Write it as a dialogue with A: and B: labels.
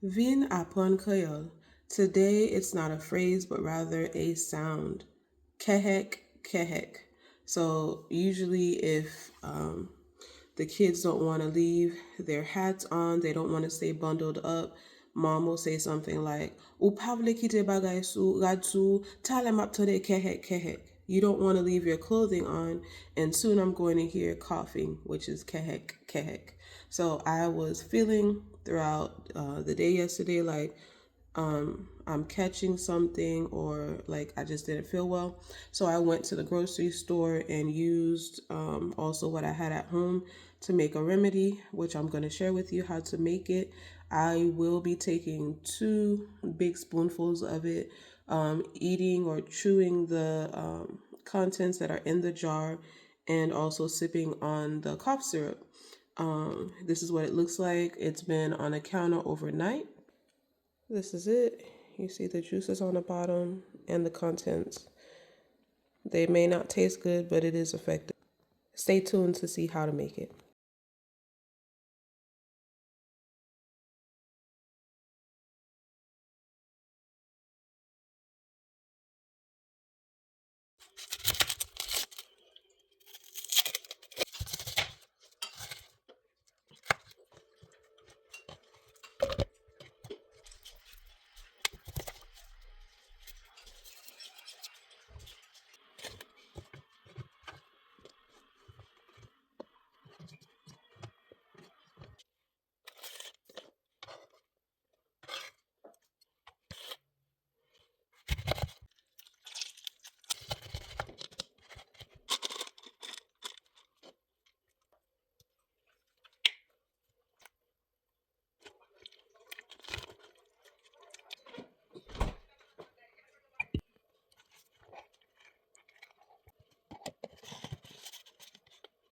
A: Vin apprendre Creole. Today it's not a phrase but rather a sound. Kehek, kehek. So usually if the kids don't want to leave their hats on, they don't want to stay bundled up, mom will say something like, Ou pa vle kite bagay sou, rad sou, talem ap tode kehek, kehek. You don't want to leave your clothing on, and soon I'm going to hear coughing, which is kehek, kehek. So I was feeling throughout the day yesterday like I'm catching something or like I just didn't feel well. So I went to the grocery store and used also what I had at home to make a remedy, which I'm going to share with you how to make it. I will be taking 2 big spoonfuls of it, eating or chewing the contents that are in the jar, and also sipping on the cough syrup. This is what it looks like. It's been on a counter overnight. This is it. You see the juices on the bottom and the contents. They may not taste good, but it is effective. Stay tuned to see how to make it.